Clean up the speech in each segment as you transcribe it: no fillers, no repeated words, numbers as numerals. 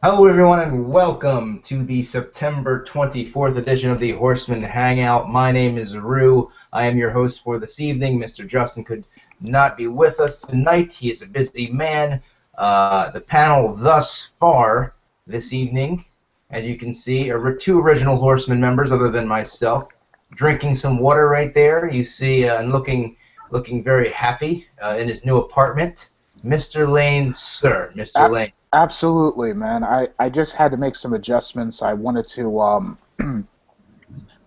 Hello, everyone, and welcome to the September 24th edition of the Horsemen Hangout. My name is Rue. I am your host for this evening. Mr. Justin could not be with us tonight. He is a busy man. The panel thus far this evening, as you can see, are two original Horsemen members other than myself, drinking some water right there. You see, and looking very happy in his new apartment. Mr. Lane, sir. Mr. A- Lane. Absolutely, man. I just had to make some adjustments. I wanted to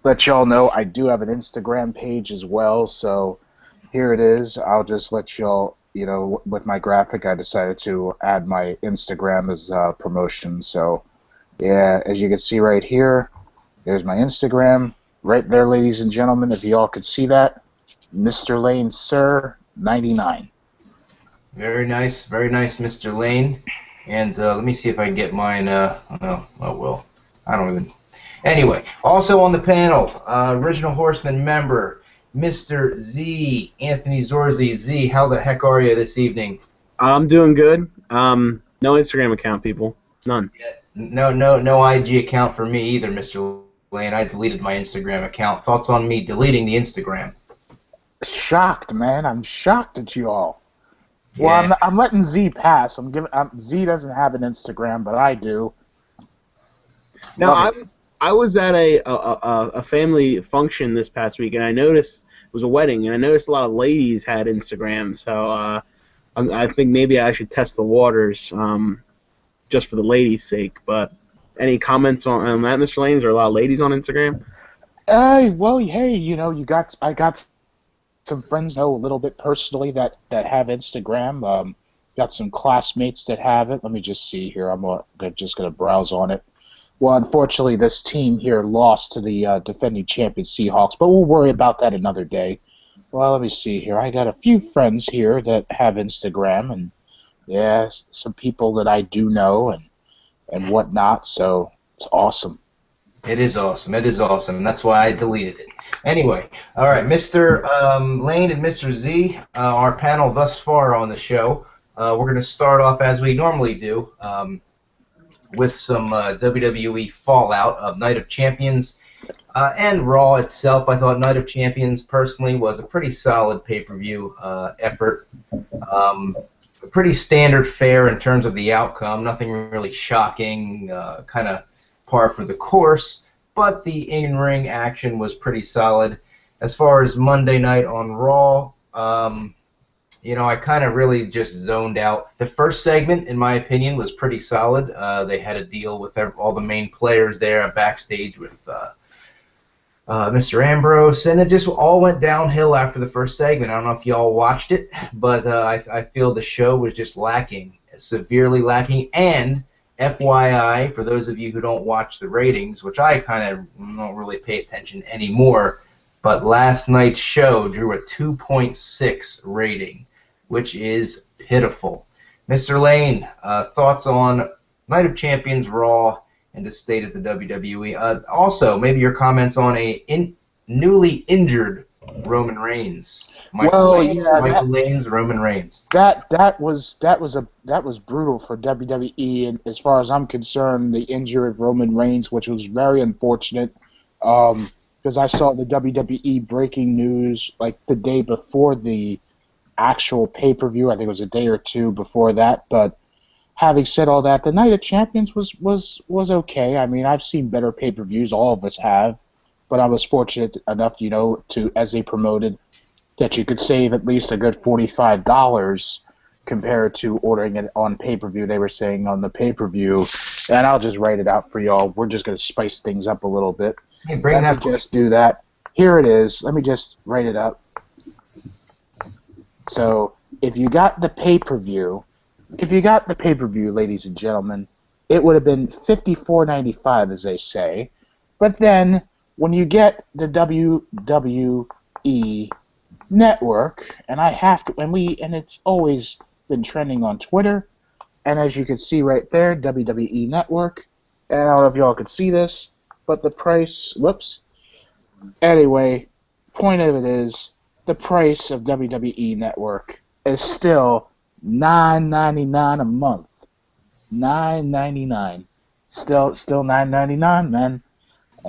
let y'all know I do have an Instagram page as well, so here it is. I'll just let y'all, with my graphic, I decided to add my Instagram as promotion. So, yeah, as you can see right here, there's my Instagram. Right there, ladies and gentlemen, if y'all could see that, Mr. Lane Sir 99. Very nice, Mr. Lane. And let me see if I can get mine. Well, I don't even. Anyway, also on the panel, original Horseman member, Mr. Z, Anthony Zorzi. Z, how the heck are you this evening? I'm doing good. No Instagram account, people. None. No IG account for me either, Mr. Lane. I deleted my Instagram account. Thoughts on me deleting the Instagram? Shocked, man. I'm shocked at you all. Well, Yeah. I'm letting Z pass. Z doesn't have an Instagram, but I do. Now, Love it. I was at a family function this past week, and I noticed it was a wedding, and I noticed a lot of ladies had Instagram. So I think maybe I should test the waters, just for the ladies' sake. But any comments on that, Mr. Lane? Is there a lot of ladies on Instagram? Well, hey, I got some friends I know a little bit personally that have Instagram. Got some classmates that have it. Let me just see here. Just gonna browse on it. Well, unfortunately, this team here lost to the defending champion Seahawks, but we'll worry about that another day. Well, let me see here. I got a few friends here that have Instagram, and yeah, some people that I do know and whatnot. So it's awesome. It is awesome. It is awesome. And that's why I deleted it. Anyway, all right, Mr. Lane and Mr. Z, our panel thus far on the show. We're going to start off as we normally do with some WWE fallout of Night of Champions and Raw itself. I thought Night of Champions personally was a pretty solid pay-per-view effort. Pretty standard fare in terms of the outcome. Nothing really shocking. Kind of par for the course, but the in-ring action was pretty solid. As far as Monday night on Raw, I kind of really just zoned out. The first segment, in my opinion, was pretty solid. They had a deal with all the main players there backstage with Mr. Ambrose, and it just all went downhill after the first segment. I don't know if y'all watched it, but I feel the show was just lacking, severely lacking, and FYI, for those of you who don't watch the ratings, which I kind of don't really pay attention anymore, but last night's show drew a 2.6 rating, which is pitiful. Mr. Lane, thoughts on Night of Champions Raw and the state of the WWE? Also, maybe your comments on a newly injured Roman Reigns. Well, yeah, Michael Lane's Roman Reigns. that was brutal for WWE, and as far as I'm concerned, the injury of Roman Reigns, which was very unfortunate, because I saw the WWE breaking news like the day before the actual pay-per-view. I think it was a day or two before that. But having said all that, the Night of Champions was okay. I mean, I've seen better pay-per-views, all of us have, but I was fortunate enough, to as they promoted, that you could save at least a good $45 compared to ordering it on pay-per-view. They were saying on the pay-per-view, and I'll just write it out for y'all. We're just going to spice things up a little bit. Hey, bring Let that. me just do that. Here it is. Let me just write it up. So if you got the pay-per-view, ladies and gentlemen, it would have been $54.95, as they say. But then when you get the WWE Network, and it's always been trending on Twitter, and as you can see right there, WWE Network, and I don't know if y'all can see this, but the price, whoops. Anyway, point of it is, the price of WWE Network is still $9.99 a month. $9.99. Still $9.99, man.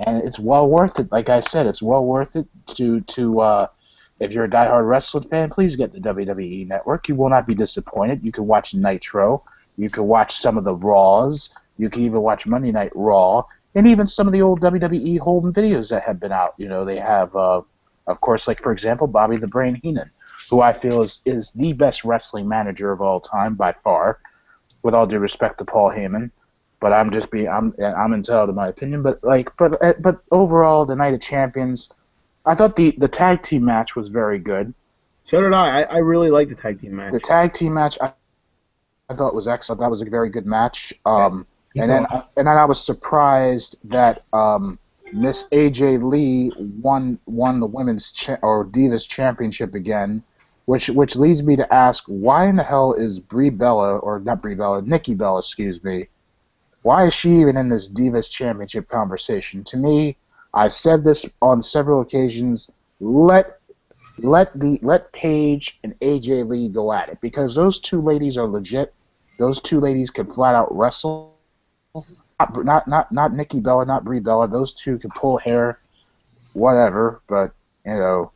And it's well worth it. Like I said, it's well worth it to if you're a diehard wrestling fan, please get the WWE Network. You will not be disappointed. You can watch Nitro. You can watch some of the Raws. You can even watch Monday Night Raw, and even some of the old WWE home videos that have been out. You know, they have, of course, like for example, Bobby the Brain Heenan, who I feel is the best wrestling manager of all time by far. With all due respect to Paul Heyman, but I'm entitled to my opinion. But overall, the Night of Champions, I thought the tag team match was very good. So did I. I really liked the tag team match. The tag team match, I thought was excellent. That was a very good match. And then I was surprised that Miss AJ Lee won the women's Divas Championship again, which leads me to ask, why in the hell is Nikki Bella, excuse me, why is she even in this Divas Championship conversation? To me, I've said this on several occasions. Let Paige and AJ Lee go at it, because those two ladies are legit. Those two ladies can flat out wrestle. Not Nikki Bella, not Brie Bella. Those two can pull hair, whatever. But you know,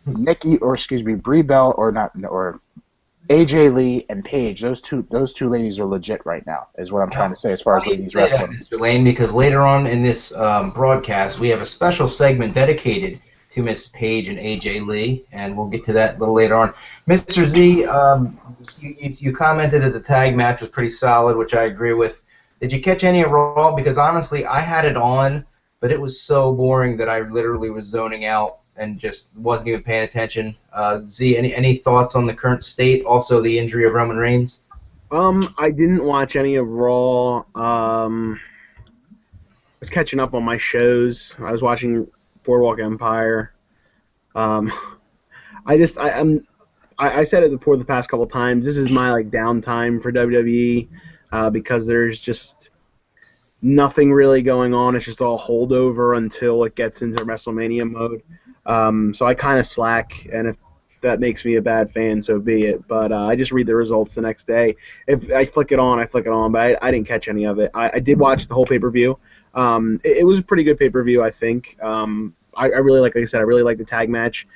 Brie Bella or AJ Lee and Paige. Those two ladies are legit right now. Is what I'm trying to say as far as ladies wrestling. Mr. Lane, because later on in this broadcast we have a special segment dedicated to Miss Paige and AJ Lee, and we'll get to that a little later on. Mr. Z, you commented that the tag match was pretty solid, which I agree with. Did you catch any of Raw? Because honestly, I had it on, but it was so boring that I literally was zoning out and just wasn't even paying attention. Z, any thoughts on the current state? Also, the injury of Roman Reigns. I didn't watch any of Raw. I was catching up on my shows. I was watching Boardwalk Empire. I said it before the past couple times. This is my downtime for WWE because there's just nothing really going on. It's just all holdover until it gets into WrestleMania mode. So I kind of slack, and if that makes me a bad fan, so be it. But I just read the results the next day. If I flick it on, I flick it on, but I didn't catch any of it. I did watch the whole pay-per-view. It was a pretty good pay-per-view, I think. I really like I said, I really like the tag match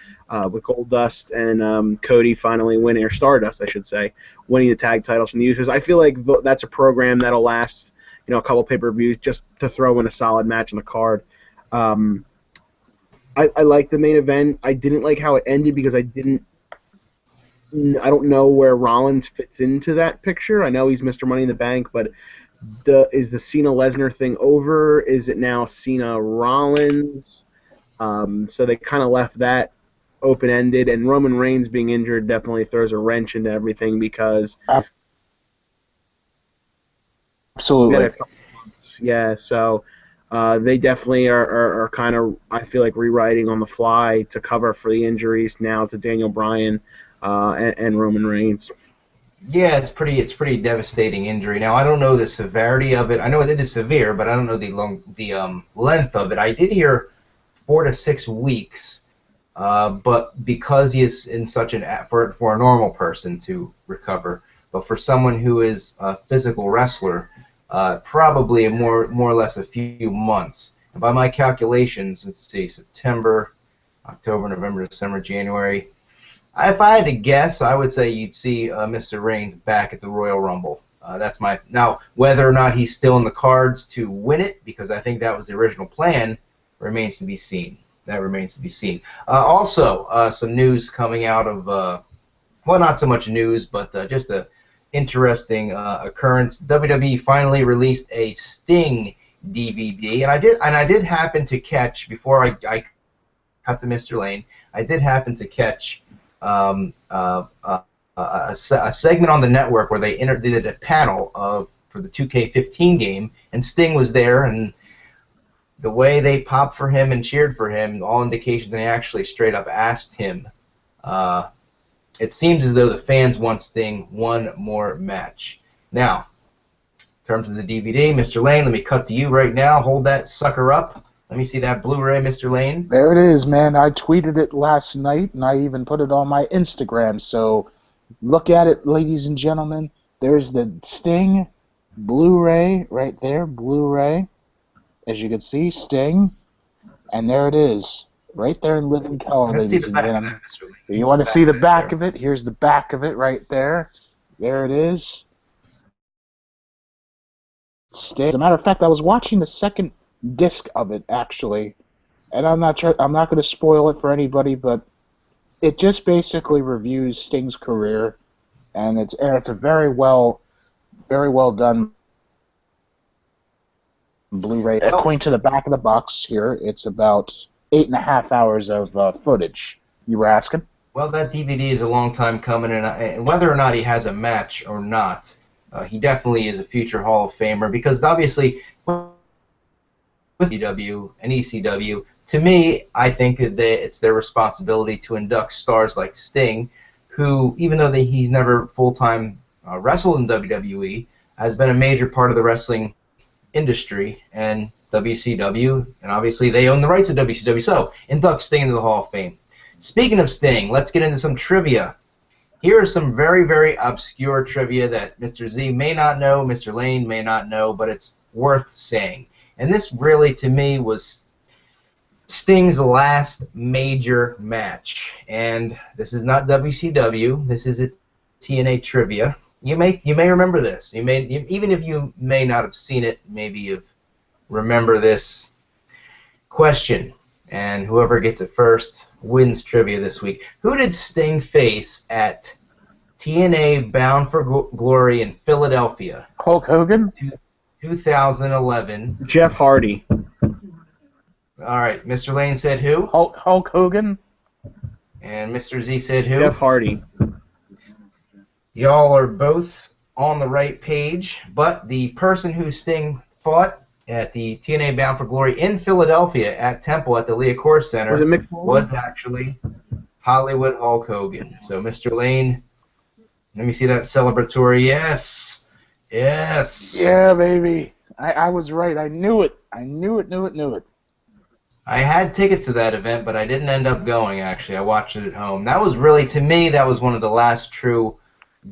with Goldust and Cody finally winning, or Stardust, I should say, winning the tag titles from the Usos. I feel like that's a program that'll last, a couple pay-per-views just to throw in a solid match on the card. I like the main event. I didn't like how it ended because I don't know where Rollins fits into that picture. I know he's Mr. Money in the Bank, but is the Cena-Lesnar thing over? Is it now Cena-Rollins? So they kind of left that open-ended, and Roman Reigns being injured definitely throws a wrench into everything because... Absolutely. Yeah, so they definitely are kind of, I feel like, rewriting on the fly to cover for the injuries now to Daniel Bryan and Roman Reigns. Yeah, it's pretty devastating injury. Now I don't know the severity of it. I know it is severe, but I don't know the length of it. I did hear 4 to 6 weeks, but because he is in such for a normal person to recover, but for someone who is a physical wrestler, probably more or less a few months. And by my calculations, let's see, September, October, November, December, January. If I had to guess, I would say you'd see Mr. Reigns back at the Royal Rumble. That's my now. Whether or not he's still in the cards to win it, because I think that was the original plan, remains to be seen. That remains to be seen. Also, some news coming out of well, not so much news, but just a interesting occurrence. WWE finally released a Sting DVD, and I did happen to catch before I cut to Mr. Lane. I did happen to catch a segment on the network where they did a panel for the 2K15 game, and Sting was there, and the way they popped for him and cheered for him, all indications they actually straight up asked him. It seems as though the fans want Sting one more match. Now, in terms of the DVD, Mr. Lane, let me cut to you right now. Hold that sucker up. Let me see that Blu-ray, Mr. Lane. There it is, man. I tweeted it last night, and I even put it on my Instagram. So look at it, ladies and gentlemen. There's the Sting Blu-ray right there, Blu-ray. As you can see, Sting, and there it is, right there in living color, Let's see ladies the and back of gentlemen. that, Mr. Lee. If you want to see the back of it, here's the back of it right there. There it is. Sting. As a matter of fact, I was watching the second disc of it actually, and I'm not going to spoil it for anybody, but it just basically reviews Sting's career, and it's a very well done Blu-ray. According to the back of the box here, it's about 8.5 hours of footage. You were asking? Well, that DVD is a long time coming, and whether or not he has a match or not, he definitely is a future Hall of Famer, because obviously with EW and ECW, to me, I think that it's their responsibility to induct stars like Sting, who, even though he's never full-time wrestled in WWE, has been a major part of the wrestling industry and WCW, and obviously they own the rights to WCW, so induct Sting into the Hall of Fame. Speaking of Sting, let's get into some trivia. Here is some very, very obscure trivia that Mr. Z may not know, Mr. Lane may not know, but it's worth saying. And this really, to me, was Sting's last major match. And this is not WCW. This is a TNA trivia. You may remember this. Even if you may not have seen it, maybe you remember this question. And whoever gets it first wins trivia this week. Who did Sting face at TNA Bound for Glory in Philadelphia? Hulk Hogan? 2011. Jeff Hardy. All right, Mr. Lane said who? Hulk Hogan? And Mr. Z said who? Jeff Hardy. Y'all are both on the right page, but the person who Sting fought at the TNA Bound for Glory in Philadelphia at Temple at the Liacouras Center was actually Hollywood Hulk Hogan. So, Mr. Lane, let me see that celebratory. Yes. Yes. Yeah, baby. I was right. I knew it. I knew it. I had tickets to that event, but I didn't end up going, actually. I watched it at home. That was really, to me, that was one of the last true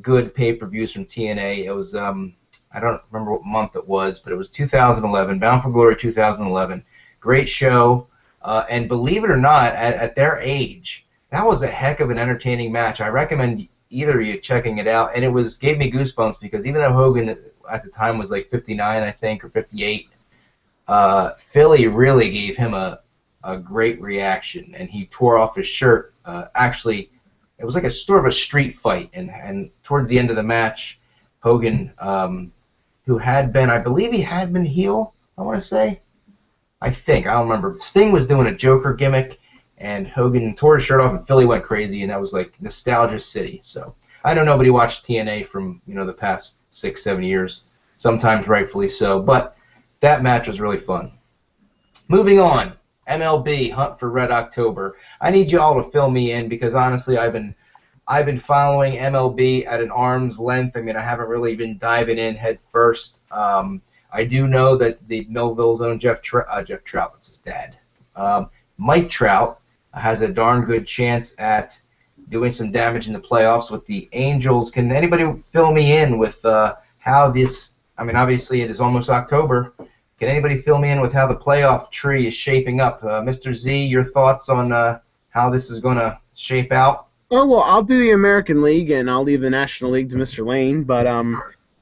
good pay-per-views from TNA. It was, I don't remember what month it was, but it was 2011, Bound for Glory 2011. Great show, and believe it or not, at their age, that was a heck of an entertaining match. I recommend either of you checking it out, and it gave me goosebumps because even though Hogan at the time was like 59, I think, or 58, Philly really gave him a great reaction, and he tore off his shirt. Actually, it was like a sort of a street fight, and towards the end of the match, Hogan, who had been, I believe he had been heel, I want to say. I don't remember. Sting was doing a Joker gimmick, and Hogan tore his shirt off, and Philly went crazy, and that was like Nostalgia City. So I know nobody watched TNA from the past 6-7 years, sometimes rightfully so, but that match was really fun. Moving on, MLB Hunt for Red October. I need you all to fill me in because honestly, I've been following MLB at an arm's length. I mean, I haven't really been diving in head first. I do know that the Millville's own Jeff Trout, that's his dad, Mike Trout, has a darn good chance at doing some damage in the playoffs with the Angels. Can anybody fill me in with how this? I mean, obviously it is almost October. Can anybody fill me in with how the playoff tree is shaping up? Mr. Z, your thoughts on how this is going to shape out? Oh, well, I'll do the American League, and I'll leave the National League to Mr. Lane. But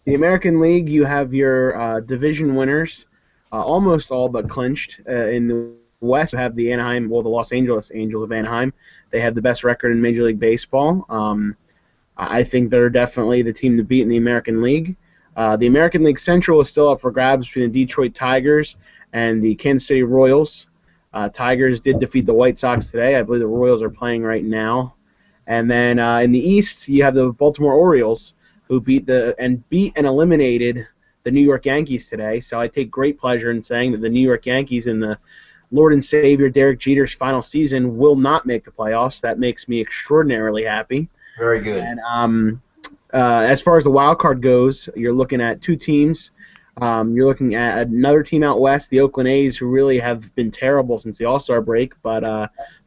the American League, you have your division winners, almost all but clinched. In the West, you have the Los Angeles Angels of Anaheim. They have the best record in Major League Baseball. I think they're definitely the team to beat in the American League. The American League Central is still up for grabs between the Detroit Tigers and the Kansas City Royals. Tigers did defeat the White Sox today. I believe the Royals are playing right now. And then in the East, you have the Baltimore Orioles, who beat and eliminated the New York Yankees today. So I take great pleasure in saying that the New York Yankees in the Lord and Savior Derek Jeter's final season will not make the playoffs. That makes me extraordinarily happy. Very good. And as far as the wild card goes, you're looking at two teams. You're looking at another team out west, the Oakland A's, who really have been terrible since the All-Star break, but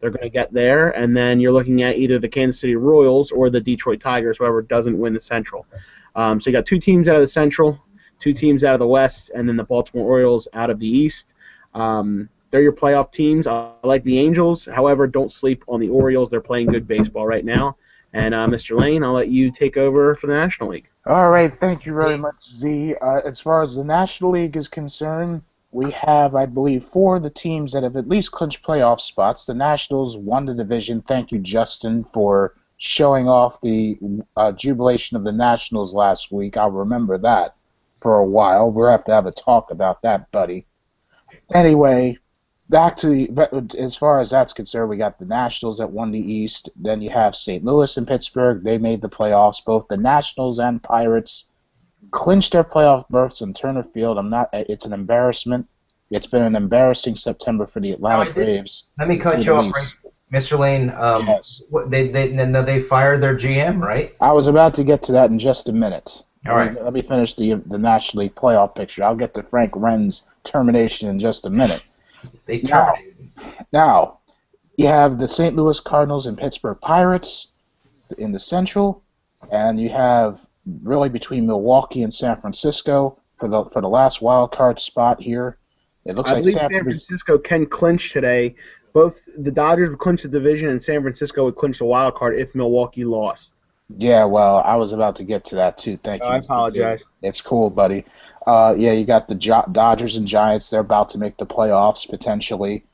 they're going to get there. And then you're looking at either the Kansas City Royals or the Detroit Tigers, whoever doesn't win the Central. So you got two teams out of the Central, 2 teams out of the West, and then the Baltimore Orioles out of the East. They're your playoff teams. I like the Angels. However, don't sleep on the Orioles. They're playing good baseball right now. And Mr. Lane, I'll let you take over for the National League. All right, thank you very much, Z. As far as the National League is concerned, we have, I believe, 4 of the teams that have at least clinched playoff spots. The Nationals won the division. Thank you, Justin, for showing off the jubilation of the Nationals last week. I'll remember that for a while. We'll have to have a talk about that, buddy. Anyway, back to as far as that's concerned, we got the Nationals that won the East. Then you have St. Louis and Pittsburgh. They made the playoffs. Both the Nationals and Pirates clinched their playoff berths in Turner Field. It's an embarrassment. It's been an embarrassing September for the Atlanta Braves. Let me cut you off, Mr. Lane. Yes. They fired their GM, right? I was about to get to that in just a minute. All right. Let me finish the National League playoff picture. I'll get to Frank Wren's termination in just a minute. They terminated. Now, you have the St. Louis Cardinals and Pittsburgh Pirates in the Central, and you have really between Milwaukee and San Francisco for the last wild card spot here. It looks I like believe San Francisco can clinch today. Both the Dodgers would clinch the division, and San Francisco would clinch the wild card if Milwaukee lost. Yeah, well, I was about to get to that too. Thank you. I apologize. It's cool, buddy. Yeah, you got the Dodgers and Giants. They're about to make the playoffs potentially.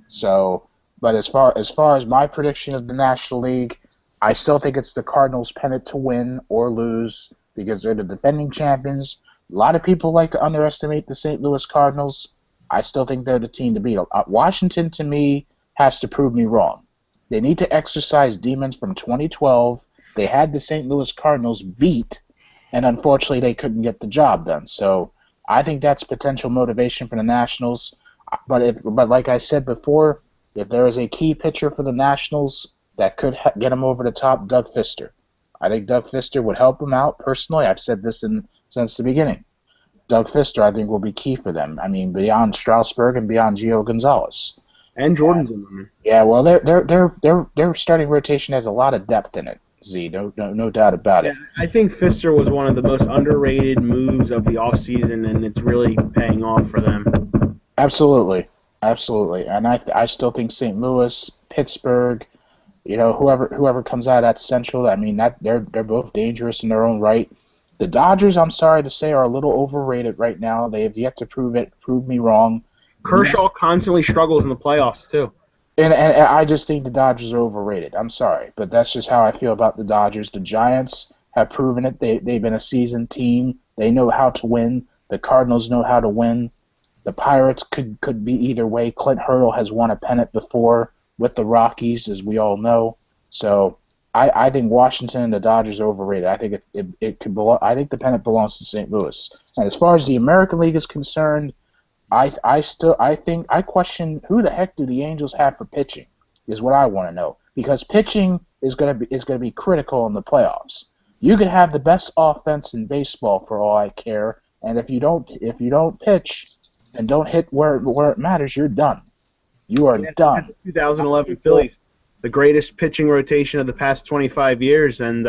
So, but as far as my prediction of the National League, I still think it's the Cardinals' pennant to win or lose because they're the defending champions. A lot of people like to underestimate the St. Louis Cardinals. I still think they're the team to beat. Washington, to me, has to prove me wrong. They need to exercise demons from 2012. They had the St. Louis Cardinals beat, and unfortunately they couldn't get the job done. So I think that's potential motivation for the Nationals. But like I said before, if there is a key pitcher for the Nationals that could get them over the top, Doug Fister. I think Doug Fister would help them out personally. I've said this since the beginning. Doug Fister, I think, will be key for them. I mean, beyond Strasburg and beyond Gio Gonzalez. And Jordan Zimmerman. Yeah, well, their starting rotation has a lot of depth in it. Z, no doubt about it. I think Fister was one of the most underrated moves of the offseason, and it's really paying off for them. Absolutely. And I still think St. Louis, Pittsburgh, whoever comes out of that Central, I mean, that they're both dangerous in their own right. The Dodgers, I'm sorry to say, are a little overrated right now. They have yet to prove me wrong. Kershaw constantly struggles in the playoffs too. And I just think the Dodgers are overrated. I'm sorry, but that's just how I feel about the Dodgers. The Giants have proven it. They've been a seasoned team. They know how to win. The Cardinals know how to win. The Pirates could be either way. Clint Hurdle has won a pennant before with the Rockies, as we all know. So I think Washington and the Dodgers are overrated. I think it could belong. I think the pennant belongs to St. Louis. And as far as the American League is concerned, I question who the heck do the Angels have for pitching is what I want to know, because pitching is going to be critical in the playoffs. You can have the best offense in baseball for all I care, and if you don't pitch and don't hit where it matters, you're done. You are done. 2011 Phillies, the greatest pitching rotation of the past 25 years, and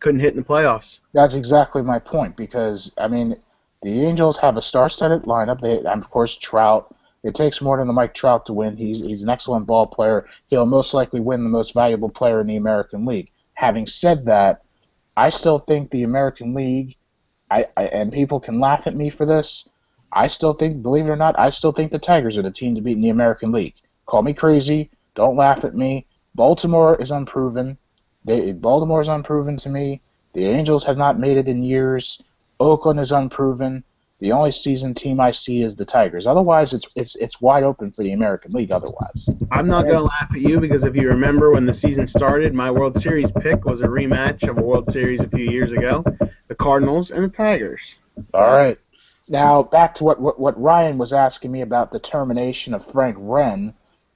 couldn't hit in the playoffs. That's exactly my point, because I mean, the Angels have a star-studded lineup. They, of course, Trout. It takes more than a Mike Trout to win. He's an excellent ball player. He'll most likely win the most valuable player in the American League. Having said that, I still think the American League, and people can laugh at me for this, I still think, believe it or not, I still think the Tigers are the team to beat in the American League. Call me crazy. Don't laugh at me. Baltimore is unproven. Baltimore is unproven to me. The Angels have not made it in years. Oakland is unproven. The only seasoned team I see is the Tigers. Otherwise, it's wide open for the American League otherwise. I'm not going to laugh at you because if you remember when the season started, my World Series pick was a rematch of a World Series a few years ago, the Cardinals and the Tigers. All right. Now, back to what Ryan was asking me about the termination of Frank Wren.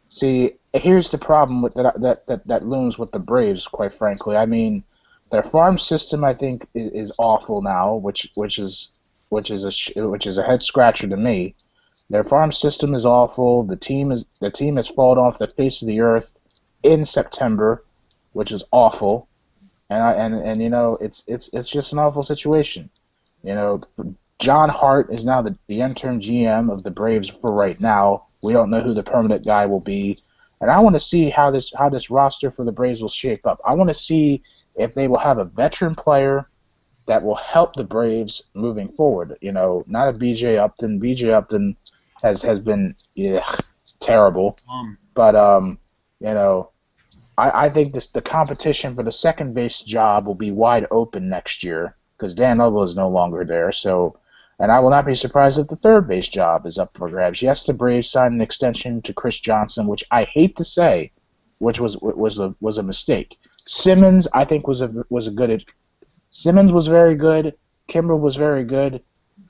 See, here's the problem with that looms with the Braves, quite frankly. I mean, their farm system, I think, is awful now, which is a head scratcher to me. Their farm system is awful. The team has fallen off the face of the earth in September, which is awful. And you know, it's just an awful situation. You know, John Hart is now the interim GM of the Braves for right now. We don't know who the permanent guy will be. And I want to see how this roster for the Braves will shape up. I want to see if they will have a veteran player that will help the Braves moving forward. You know, not a B.J. Upton. B.J. Upton has been terrible. But you know, I think the competition for the second base job will be wide open next year because Dan Lovell is no longer there. So, and I will not be surprised if the third base job is up for grabs. Yes, the Braves signed an extension to Chris Johnson, which I hate to say, which was a mistake. Simmons, I think, was a good. Simmons was very good. Kimbrel was very good.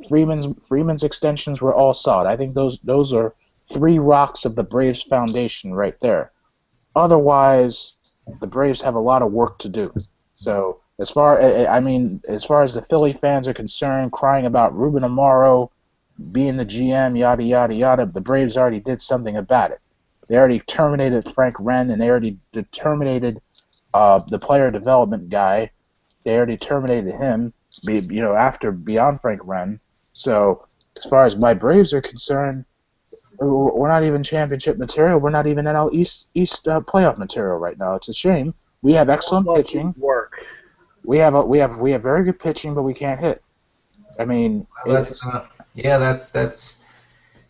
Freeman's extensions were all solid. I think those are three rocks of the Braves foundation right there. Otherwise, the Braves have a lot of work to do. So as far as the Philly fans are concerned, crying about Ruben Amaro being the GM, yada yada yada, the Braves already did something about it. They already terminated Frank Wren, and they already terminated the player development guy. They already terminated him, after beyond Frank Wren. So as far as my Braves are concerned, we're not even championship material. We're not even NL East playoff material right now. It's a shame. We have excellent pitching. We have very good pitching, but we can't hit. I mean, that's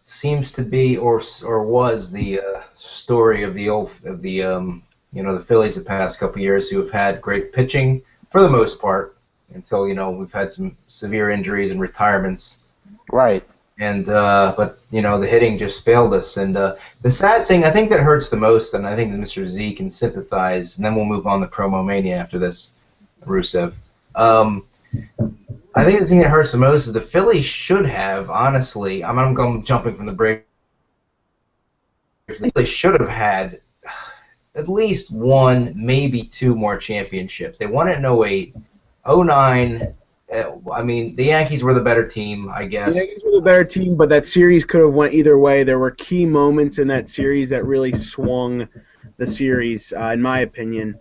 seems to be or was the story of the Phillies the past couple of years, who have had great pitching for the most part until we've had some severe injuries and retirements. Right. And but the hitting just failed us. And the sad thing, I think that hurts the most, and I think that Mr. Z can sympathize. And then we'll move on to Promo Mania after this, Rusev. I think the thing that hurts the most is the Phillies should have, honestly. I'm jumping from the Braves. They should have had at least one, maybe two more championships. They won it in 08, 09. I mean, the Yankees were the better team, I guess. The Yankees were the better team, but that series could have went either way. There were key moments in that series that really swung the series, in my opinion.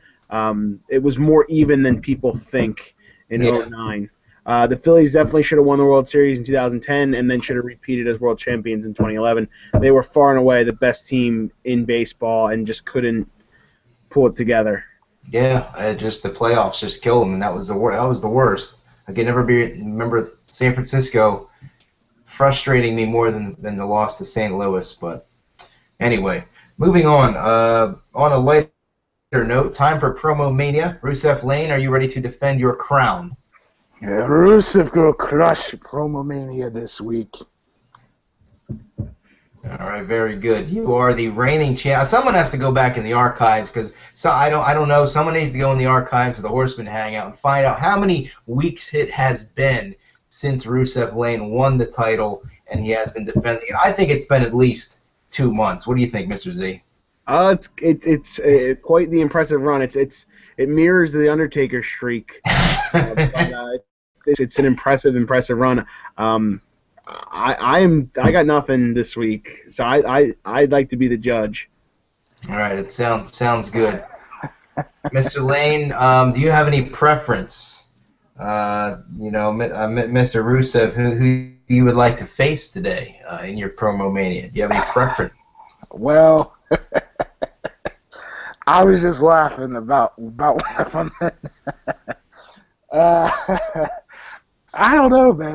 It was more even than people think in 09. The Phillies definitely should have won the World Series in 2010 and then should have repeated as world champions in 2011. They were far and away the best team in baseball and just couldn't pull it together. Yeah, just the playoffs just killed them, and that was the worst. I can never remember San Francisco frustrating me more than the loss to St. Louis. But anyway, moving on. On a lighter note, time for Promo Mania. Rusev Lane, are you ready to defend your crown? Yeah, Rusev will crush Promo Mania this week. All right, very good. You are the reigning champ. Someone has to go back in the archives because I don't know. Someone needs to go in the archives of the Horsemen Hangout and find out how many weeks it has been since Rusev Lane won the title and he has been defending it. I think it's been at least 2 months. What do you think, Mr. Z? It's quite the impressive run. It mirrors the Undertaker streak. It's an impressive run. I got nothing this week, so I'd like to be the judge. All right, it sounds good. Mr. Lane, do you have any preference? Mr. Rusev, who you would like to face today in your Promo Mania? Do you have any preference? Well, I was just laughing about one of them. I don't know, man.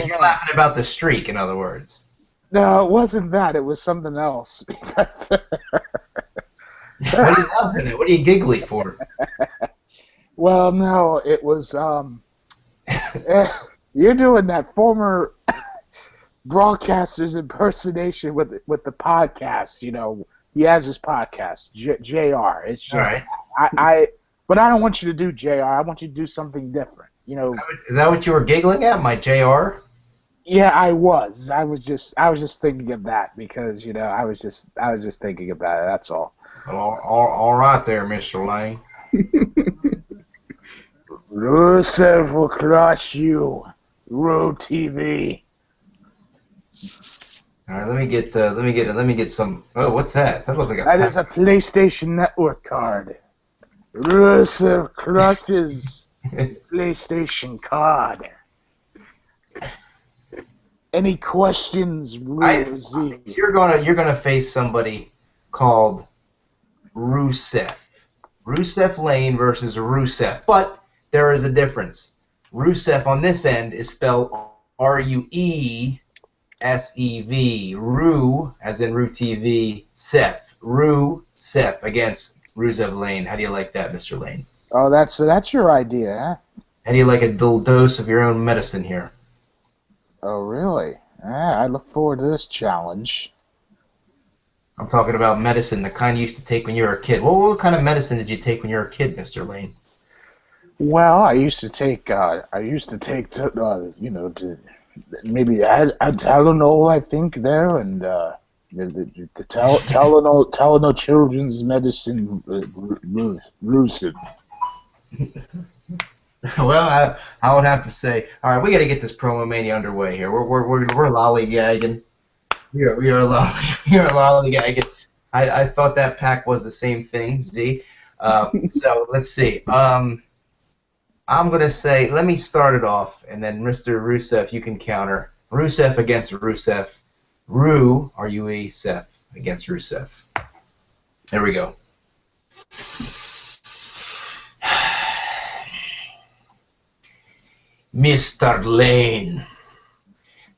You're laughing about the streak, in other words. No, it wasn't that. It was something else. Because what are you laughing at? What are you giggly for? Well, no, it was. You're doing that former broadcaster's impersonation with the podcast. He has his podcast, JR. It's just right. But I don't want you to do JR. I want you to do something different. Is that what you were giggling at, my JR? Yeah, I was. I was just thinking of that because I was just thinking about it. That's all. All right there, Mr. Lane. Rusev will crush you, Road TV. All right, let me get some. Oh, what's that? That looks like That is a PlayStation Network card. Rusev crushes PlayStation card. Any questions, Z? You're gonna face somebody called Rusev. Rusev Lane versus Rusev, but there is a difference. Rusev on this end is spelled Ruesev. Ru, as in Ru TV, Seth. Rusev against Rusev Lane. How do you like that, Mr. Lane? Oh, that's your idea, huh? How do you like a little dose of your own medicine here? Oh, really? I look forward to this challenge. I'm talking about medicine, the kind you used to take when you were a kid. What kind of medicine did you take when you were a kid, Mr. Lane? Well, I used to take, maybe Tylenol, I think, there, and the Tylenol children's medicine, Lucid. Well, I would have to say, all right, we got to get this promo mania underway here. We're lollygagging. We are lollygagging. I thought that pack was the same thing, Z. So let's see. I'm gonna say, let me start it off, and then Mr. Rusev, you can counter. Rusev against Rusev. R-U-E, Seth against Rusev. There we go. Mr. Lane,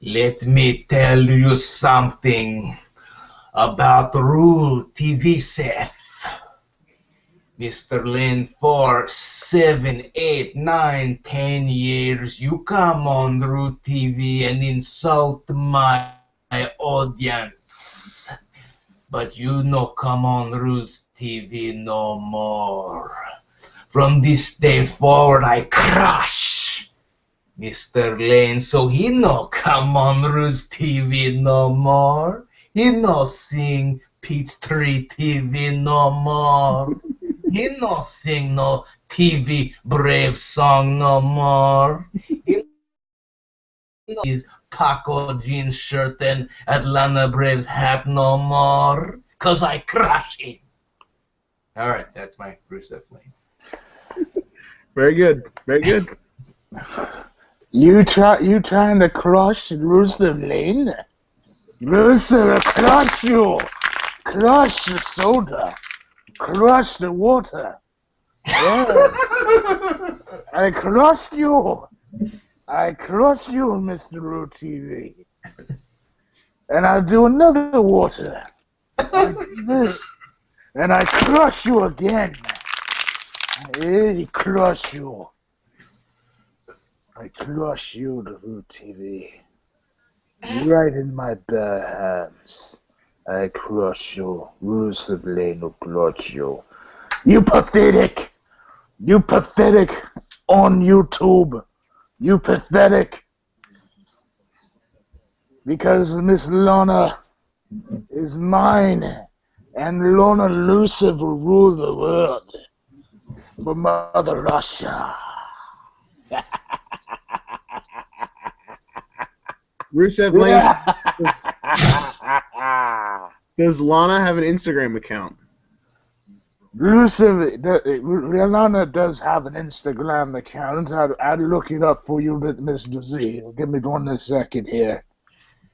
let me tell you something about Rule TV Seth. Mr. Lane, for 7, 8, 9, 10 years, you come on Rule TV and insult my audience. But you no come on Rules TV no more. From this day forward, I crush Mr. Lane, so he no come on Rules TV no more. He no sing Peachtree TV no more. He no sing no TV Brave song no more. He no his Paco jean shirt and Atlanta Braves hat no more. 'Cause I crush him. Alright, that's my Rusev Lane. Very good. Very good. You trying to crush Rusev Lane? Rusev, crush you! Crush the soda! Crush the water! Yes! I crushed you! I crushed you, Mr. Ru TV. And I'll do another water. Like this. And I crush you again. I crush you. I crush you, the Ru TV. Right in my bare hands. I crush you. Rusev Lane will crush you. You pathetic! You pathetic on YouTube. You pathetic. Because Miss Lana is mine. And Lana Rusev will rule the world. For Mother Russia. Rusev Lane. Does Lana have an Instagram account? Lana does have an Instagram account. I'll look it up for you, Mr. Z. Give me 1 second here.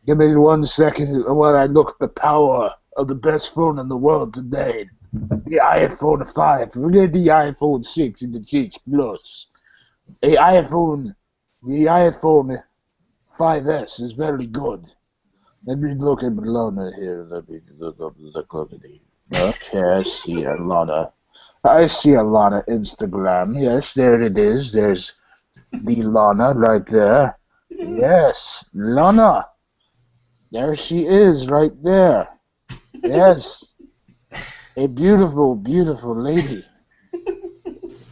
Give me 1 second while I look the power of the best phone in the world today. The iPhone 5. Forget the iPhone 6 and the 6 Plus. The iPhone 5S is very good. Let me look at Lana here. Let me look at it. Okay, I see Lana. I see Lana Instagram. Yes, there it is. There's the Lana right there. Yes, Lana. There she is right there. Yes. A beautiful, beautiful lady.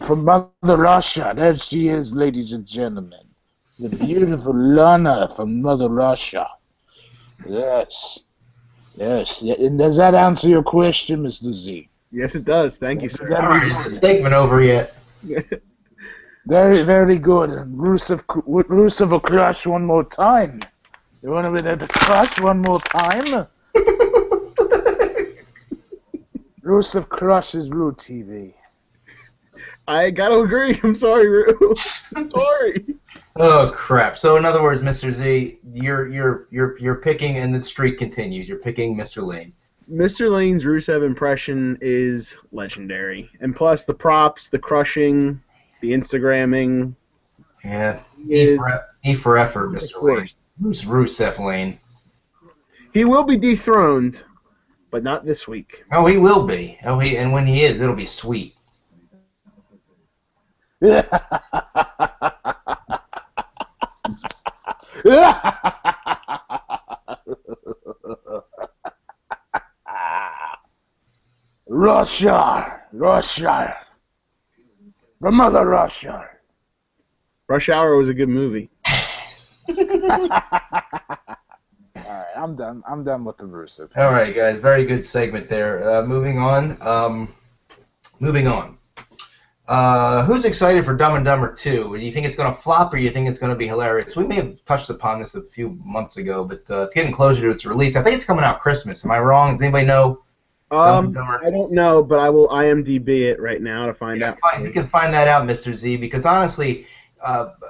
From Mother Russia. There she is, ladies and gentlemen. The beautiful Lana from Mother Russia. Yes. Yes. And does that answer your question, Mr. Z? Yes, it does. Thank you, sir. All right, is the statement over yet? Very, very good. And Rusev will crush one more time. You want me to crush one more time? Rusev crushes Ru TV. I gotta agree. I'm sorry, Ru. I'm sorry. Oh crap! So in other words, Mr. Z, you're picking, and the streak continues. You're picking Mr. Lane. Mr. Lane's Rusev impression is legendary, and plus the props, the crushing, the Instagramming. Yeah, Is E for effort, of Mr. Lane. course Who's Rusev Lane? he will be dethroned, but not this week. Oh, he will be. Oh, and when he is, it'll be sweet. Russia, Russia, the mother Russia. Rush Hour was a good movie. All right, I'm done. I'm done with the Rusev. All right, guys. Very good segment there. Moving on. Moving on. Who's excited for Dumb and Dumber 2? Do you think it's going to flop, or do you think it's going to be hilarious? We may have touched upon this a few months ago, but it's getting closer to its release. I think it's coming out Christmas. Am I wrong? Does anybody know? Dumb and Dumber? I don't know, but I will IMDb it right now to find out. You can find that out, Mr. Z, because honestly,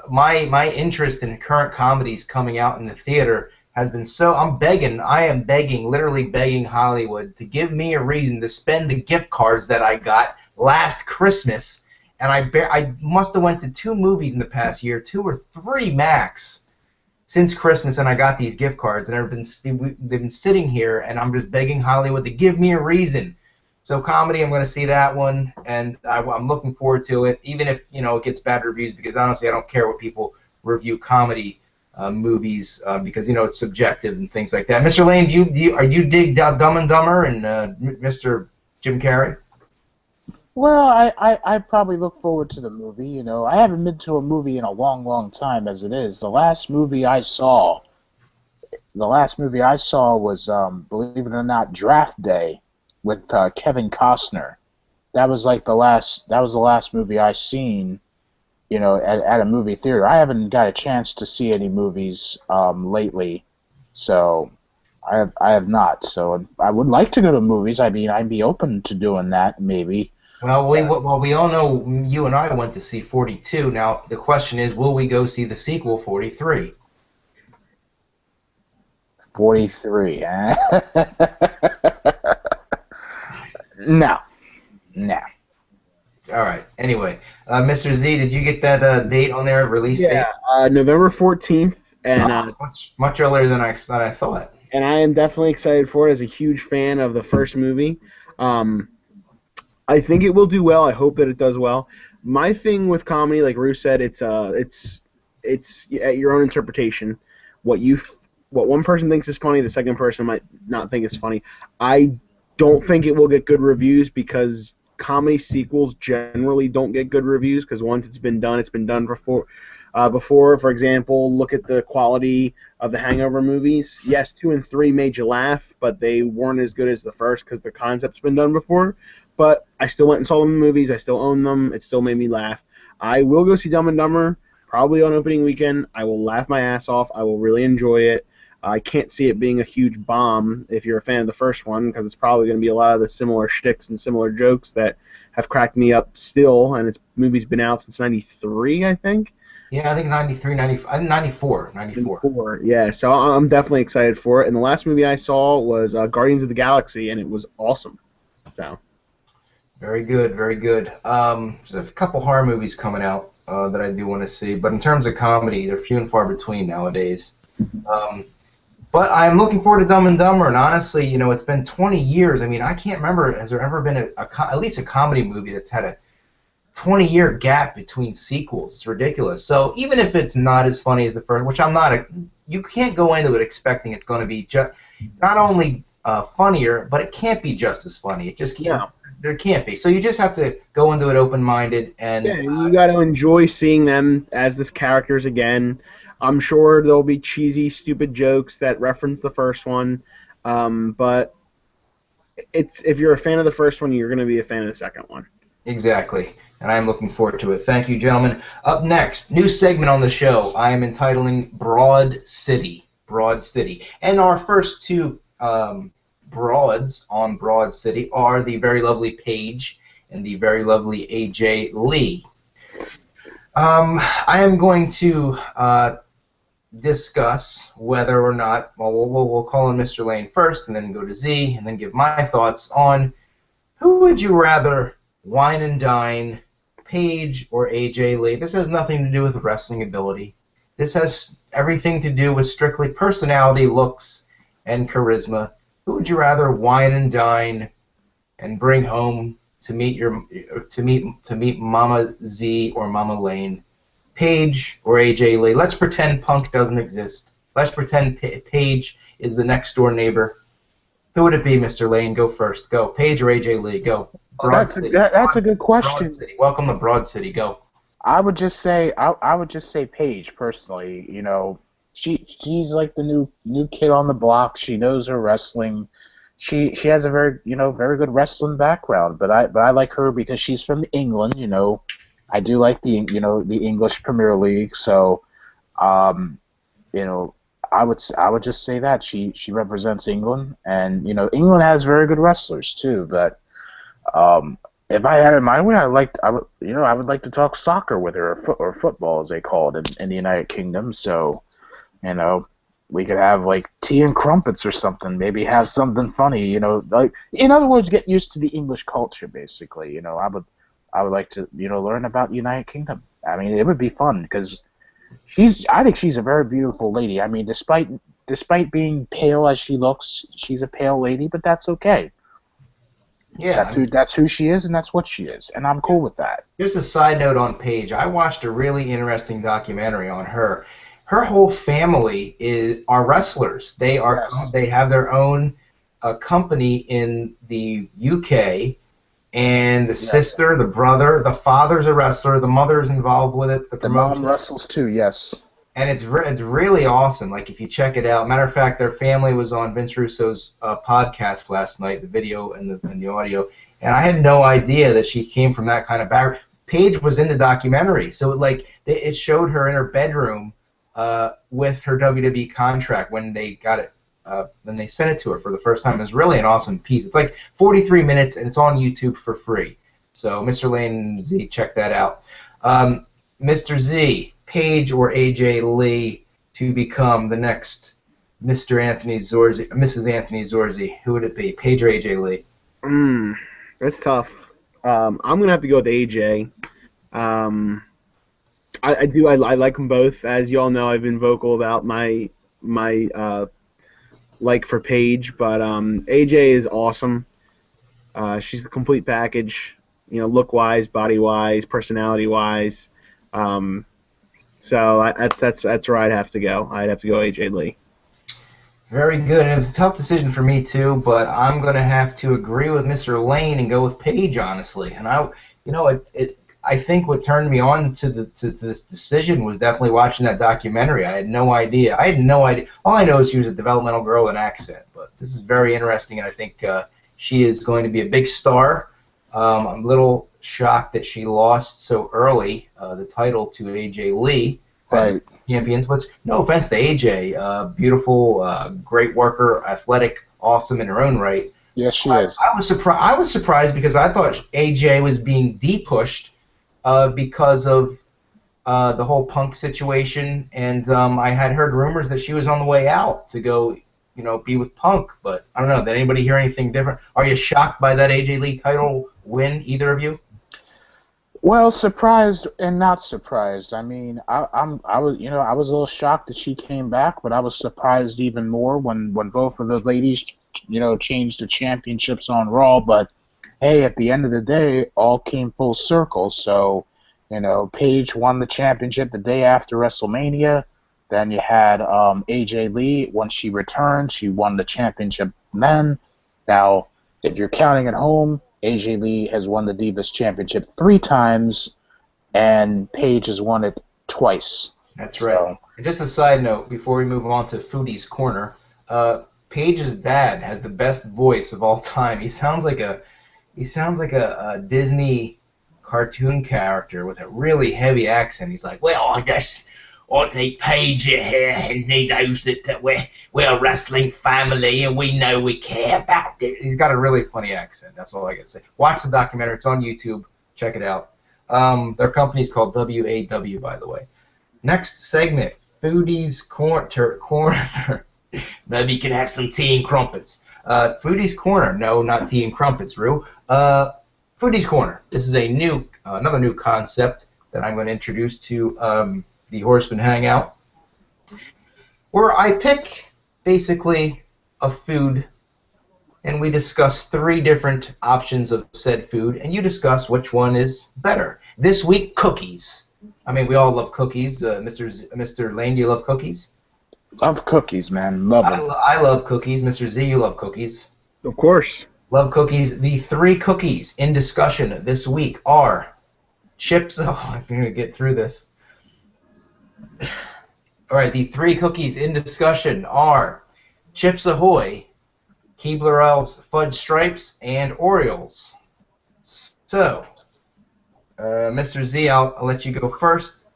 my interest in current comedies coming out in the theater has been I am begging, literally begging Hollywood to give me a reason to spend the gift cards that I got last Christmas, and I must have went to 2 movies in the past year, 2 or 3 max, since Christmas, and I got these gift cards, and they've been sitting here, and I'm just begging Hollywood to give me a reason. So comedy, I'm going to see that one, and I'm looking forward to it, even if it gets bad reviews, because honestly I don't care what people review comedy movies because it's subjective and things like that. Mr. Lane, do you dig Dumb and Dumber and Mr. Jim Carrey? Well, I probably look forward to the movie. I haven't been to a movie in a long, long time as it is. The last movie I saw was, believe it or not, Draft Day with Kevin Costner. That was the last movie I seen, at a movie theater. I haven't got a chance to see any movies lately, so I have not. So I would like to go to movies. I mean, I'd be open to doing that maybe. Well, we all know you and I went to see 42. Now the question is, will we go see the sequel, 43? 43. No. All right. Anyway, Mr. Z, did you get that date on there, release date? Yeah, November 14th, and much earlier than I thought. And I am definitely excited for it as a huge fan of the first movie. I think it will do well. I hope that it does well. My thing with comedy, like Rue said, it's at your own interpretation. What one person thinks is funny, the second person might not think is funny. I don't think it will get good reviews because comedy sequels generally don't get good reviews because once it's been done before. For example, look at the quality of the Hangover movies. Yes, 2 and 3 made you laugh, but they weren't as good as the first because the concept's been done before. But I still went and saw them in movies. I still own them. It still made me laugh. I will go see Dumb and Dumber probably on opening weekend. I will laugh my ass off. I will really enjoy it. I can't see it being a huge bomb if you're a fan of the first one because it's probably going to be a lot of the similar shticks and similar jokes that have cracked me up still. And its movie's been out since 93, I think. Yeah, I think 93, 94. 94, yeah. So I'm definitely excited for it. And the last movie I saw was Guardians of the Galaxy, and it was awesome. So. Very good, very good. There's a couple horror movies coming out that I do want to see, but in terms of comedy, they're few and far between nowadays. But I'm looking forward to Dumb and Dumber, and honestly, it's been 20 years. I mean, I can't remember, has there ever been at least a comedy movie that's had a 20-year gap between sequels? It's ridiculous. So even if it's not as funny as the first, which I'm not, you can't go into it expecting it's going to be not only funnier, but it can't be just as funny. It just can't. Yeah. There can't be. So you just have to go into it open-minded. And you got to enjoy seeing them as the characters again. I'm sure there'll be cheesy, stupid jokes that reference the first one, but if you're a fan of the first one, you're going to be a fan of the second one. Exactly, and I'm looking forward to it. Thank you, gentlemen. Up next, new segment on the show. I am entitling Broad City. Broad City. And our first 2 broads on Broad City are the very lovely Paige and the very lovely AJ Lee. I am going to discuss whether or not, well, we'll call in Mr. Lane first, and then go to Z, and then give my thoughts on who would you rather wine and dine, Paige or AJ Lee. This has nothing to do with wrestling ability. This has everything to do with strictly personality, looks, and charisma. Who would you rather wine and dine and bring home to meet Mama Z or Mama Lane? Paige or AJ Lee? Let's pretend Punk doesn't exist. Let's pretend Paige is the next door neighbor. Who would it be, Mr. Lane? Go first. Go. Paige or AJ Lee? Go. Oh, that's a good question. Broad City. Welcome to Broad City. Go. I would just say Paige personally. You know, she's like the new kid on the block. She knows her wrestling. She has a very good wrestling background. But I like her because she's from England. You know, I do like the English Premier League. So, you know, I would just say that she represents England, and England has very good wrestlers too. But if I had it my way, I would like to talk soccer with her, or football as they call it in the United Kingdom. So we could have like tea and crumpets or something. Maybe have something funny. Like in other words, get used to the English culture. Basically, I would like to learn about United Kingdom. I mean, it would be fun because I think she's a very beautiful lady. I mean, despite being pale as she looks, she's a pale lady, but that's okay. Yeah, that's who she is, and that's what she is, and I'm cool with that. Here's a side note on Paige. I watched a really interesting documentary on her. Her whole family are wrestlers. They have their own company in the UK. And the sister, the brother, the father's a wrestler, the mother's involved with it. The mom wrestles too, yes. And it's really awesome. Like if you check it out. Matter of fact, their family was on Vince Russo's podcast last night, the video and the audio. And I had no idea that she came from that kind of background. Paige was in the documentary, so it showed her in her bedroom with her WWE contract when they got it. Then they sent it to her for the first time. It was really an awesome piece. It's like 43 minutes, and it's on YouTube for free. So, Mr. Lane Z, check that out. Mr. Z, Paige or AJ Lee to become the next Mr. Anthony Zorzi, Mrs. Anthony Zorzi? Who would it be, Paige or AJ Lee? That's tough. I'm gonna have to go with AJ. I like them both. As you all know, I've been vocal about my like for Paige, but AJ is awesome. She's the complete package, look-wise, body-wise, personality-wise. So that's where I'd have to go. I'd have to go AJ Lee. Very good. And it was a tough decision for me too, but I'm gonna have to agree with Mr. Lane and go with Paige, honestly. And I think what turned me on to this decision was definitely watching that documentary. I had no idea. All I know is she was a developmental girl with an accent. But this is very interesting, and I think she is going to be a big star. I'm a little shocked that she lost so early the title to AJ Lee. Right. Champions. But no offense to AJ, beautiful, great worker, athletic, awesome in her own right. Yes, she is. I was surprised because I thought AJ was being de-pushed. Because of the whole Punk situation, and I had heard rumors that she was on the way out to go, be with Punk. But I don't know. Did anybody hear anything different? Are you shocked by that AJ Lee title win? Either of you? Well, surprised and not surprised. I mean, I was a little shocked that she came back, but I was surprised even more when both of the ladies, changed the championships on Raw. But hey, at the end of the day, all came full circle. So, Paige won the championship the day after WrestleMania. Then you had AJ Lee. When she returned, she won the championship then. Now, if you're counting at home, AJ Lee has won the Divas Championship 3 times, and Paige has won it twice. That's right. So, and just a side note, before we move on to Foodie's Corner, Paige's dad has the best voice of all time. He sounds like a Disney cartoon character with a really heavy accent. He's like, well, I guess I think Paige here, and he knows that we're a wrestling family, and we know we care about it. He's got a really funny accent. That's all I got to say. Watch the documentary. It's on YouTube. Check it out. Their company's called WAW, by the way. Next segment, Foodies Corner. Maybe you can have some tea and crumpets. Foodies Corner. No, not tea and crumpets, Rue. Foodies Corner. This is a another new concept that I'm going to introduce to the Horsemen Hangout, where I pick basically a food, and we discuss 3 different options of said food, and you discuss which one is better. This week, cookies. I mean, we all love cookies. Mr. Lane, do you love cookies? Love cookies, man. Love them. I love cookies. Mr. Z, you love cookies. Of course. Love cookies. The 3 cookies in discussion this week are Chips. Oh, I'm going to get through this. All right, the 3 cookies in discussion are Chips Ahoy, Keebler Elves Fudge Stripes, and Orioles. So, Mr. Z, I'll let you go first,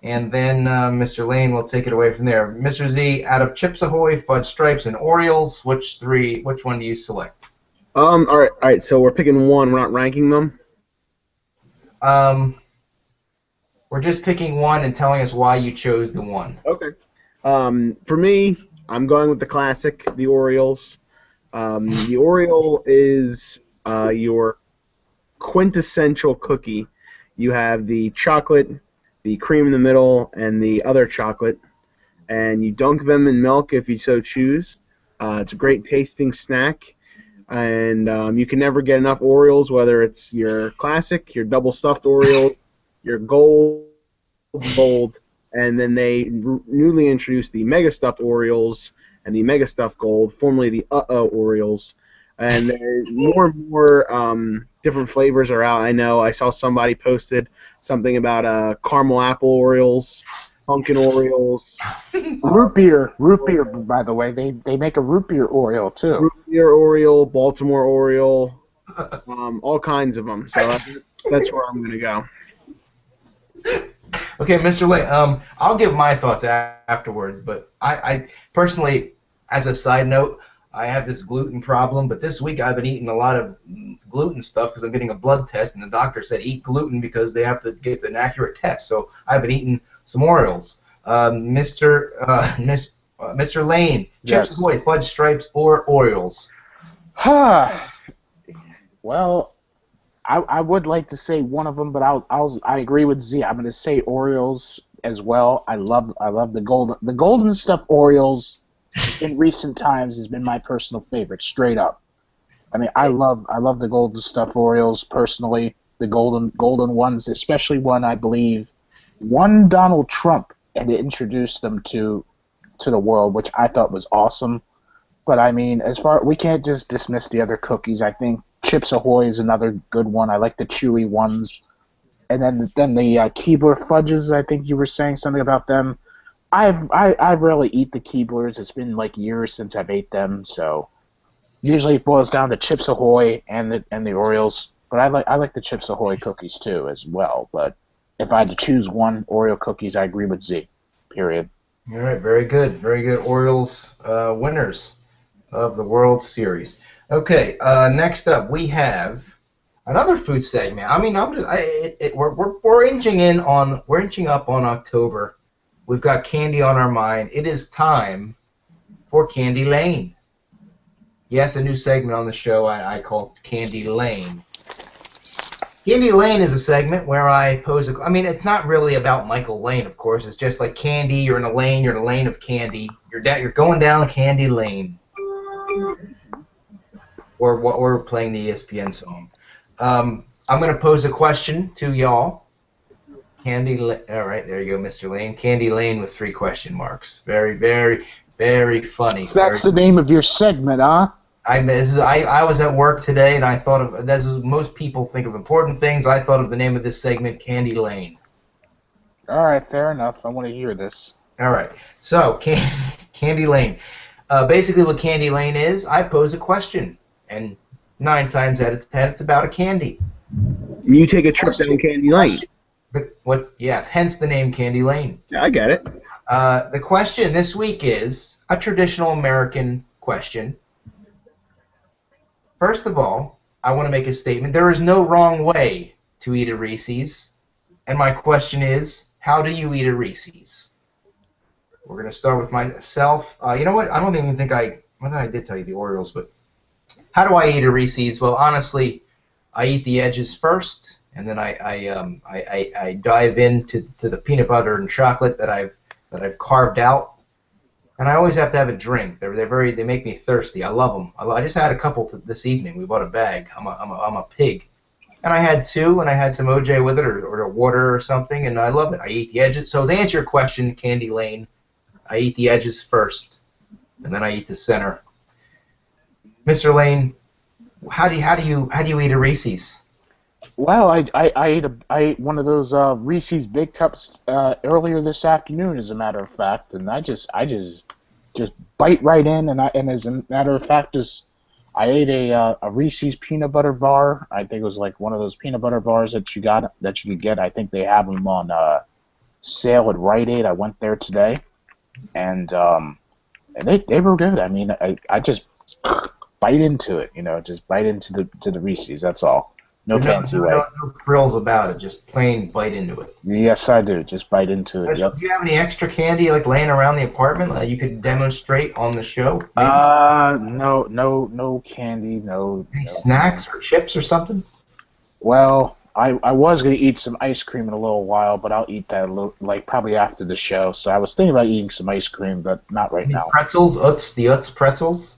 and then Mr. Lane will take it away from there. Mr. Z, out of Chips Ahoy, Fudge Stripes, and Orioles, which one do you select? All right. So we're picking one. We're not ranking them. We're just picking one and telling us why you chose the one. Okay. For me, I'm going with the classic, the Orioles. The Oriole is your quintessential cookie. You have the chocolate, the cream in the middle, and the other chocolate, and you dunk them in milk if you so choose. It's a great tasting snack, and you can never get enough Orioles, whether it's your classic, your double stuffed Orioles, your gold, and then they newly introduced the mega stuffed Orioles and the mega stuffed gold, formerly the Orioles. And more and more different flavors are out. I know I saw somebody posted something about caramel apple Orioles, pumpkin Orioles. Root beer, by the way. They make a root beer Oreo, too. Root beer Oriole, Baltimore Oriole, all kinds of them. So that's where I'm going to go. Okay, Mr. Lane, I'll give my thoughts afterwards, but I personally, as a side note, I have this gluten problem, but this week I've been eating a lot of gluten stuff because I'm getting a blood test, and the doctor said eat gluten because they have to get an accurate test. So I've been eating some Orioles. Mr. Lane, Yes. Chips Ahoy, Fudge Stripes, or Orioles? Well, I would like to say one of them, but I agree with Z. I'm going to say Orioles as well. I love the golden stuff Orioles. In recent times has been my personal favorite, straight up. I mean, I love the golden stuff Orioles personally. The golden ones, especially one I believe won Donald Trump and introduced them to the world, which I thought was awesome. But I mean, we can't just dismiss the other cookies. I think Chips Ahoy is another good one. I like the chewy ones, and then the Keebler fudges. I think you were saying something about them. I rarely eat the Keeblers. It's been like years since I've ate them, so usually it boils down to Chips Ahoy and the Orioles. But I like the Chips Ahoy cookies too as well. But if I had to choose one, Oreo cookies, I agree with Z. Period. All right, very good, very good. Orioles winners of the World Series. Okay, next up we have another food segment. I mean, we're inching up on October. We've got candy on our mind. It is time for Candy Lane. Yes, a new segment on the show I call Candy Lane. Candy Lane is a segment where I pose I mean, it's not really about Michael Lane, of course. It's just like candy. You're in a lane of candy. You're going down Candy Lane. Or we're playing the ESPN song. I'm going to pose a question to y'all. All right, there you go, Mr. Lane. Candy Lane with 3 question marks. Very, very, very funny. So that's the name of your segment, huh? I was at work today, and I thought of this. Most people think of important things. I thought of the name of this segment, Candy Lane. All right, fair enough. I want to hear this. All right, so Candy Lane. Basically, what Candy Lane is, I pose a question, and 9 times out of 10, it's about a candy. You take a trip down Candy Lane. Yes, hence the name Candy Lane. Yeah, I get it. The question this week is a traditional American question. First of all, I want to make a statement. There is no wrong way to eat a Reese's. And my question is, how do you eat a Reese's? We're going to start with myself. You know what? I don't even think well, I did tell you the Orioles, but how do I eat a Reese's? Well, honestly, I eat the edges first, and then I dive into the peanut butter and chocolate that I've carved out. And I always have to have a drink. They make me thirsty. I love them. I just had a couple this evening. We bought a bag. I'm a pig. And I had two, and I had some OJ with it, or water or something, and I love it. I eat the edges. So to answer your question, Candy Lane, I eat the edges first, and then I eat the center. Mr. Lane, how do you eat a Reese's? Well, I ate one of those Reese's Big Cups earlier this afternoon, as a matter of fact, and I just bite right in, and as a matter of fact, I ate a Reese's peanut butter bar. I think it was like one of those peanut butter bars that you could get. I think they have them on sale at Rite Aid. I went there today, and they were good. I mean, I just bite into it, just bite into the Reese's. That's all. No fancy way. No frills about it. Just plain bite into it. Yes, I do. Just bite into it. Yep. Do you have any extra candy like laying around the apartment that you could demonstrate on the show? No candy. No. Any snacks or chips or something? Well, I was gonna eat some ice cream in a little while, but I'll eat that probably after the show. So I was thinking about eating some ice cream, but not right now. Pretzels, the Utz pretzels?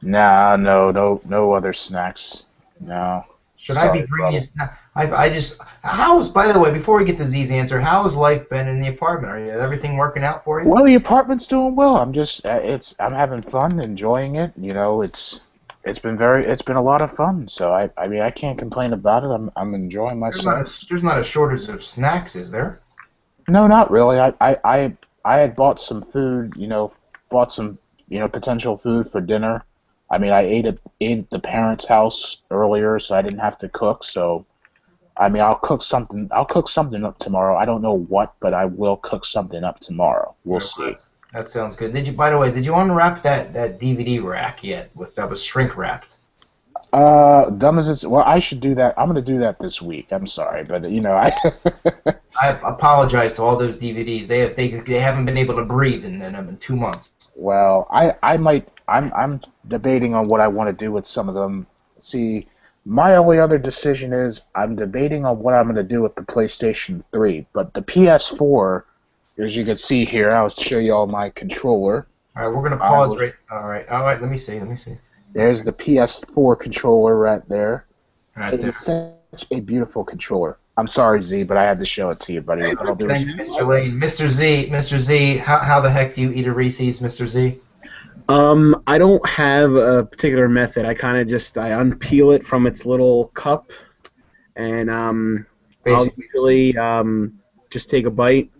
Nah, no other snacks. No. Should I be bringing you snack? By the way, before we get to Z's answer, how has life been in the apartment? Is everything working out for you? Well, the apartment's doing well. I'm having fun, enjoying it. It's been a lot of fun. So I mean, I can't complain about it. I'm enjoying myself. There's not a shortage of snacks, is there? No, not really. I had bought some food, potential food for dinner. I mean, I ate at the parents' house earlier, so I didn't have to cook. So, I mean, I'll cook something up tomorrow. I don't know what, but I will cook something up tomorrow. We'll see. That sounds good. By the way, did you unwrap that DVD rack yet? That was shrink wrapped. Dumb as it's. Well, I should do that. I'm gonna do that this week. I'm sorry, but I. I apologize to all those DVDs. They haven't been able to breathe in 2 months. Well, I'm debating on what I want to do with some of them. See, my only other decision is I'm debating on what I'm going to do with the PlayStation 3. But the PS4, as you can see here, I'll show you all my controller. All right, we're going to pause right. All right. Let me see. There's the PS4 controller right there. Right there. It's such a beautiful controller. I'm sorry, Z, but I had to show it to you, buddy. Thank you, Mr. Lane. Mr. Z, how the heck do you eat a Reese's, Mr. Z? I don't have a particular method. I kind of just I unpeel it from its little cup, and I'll usually just take a bite.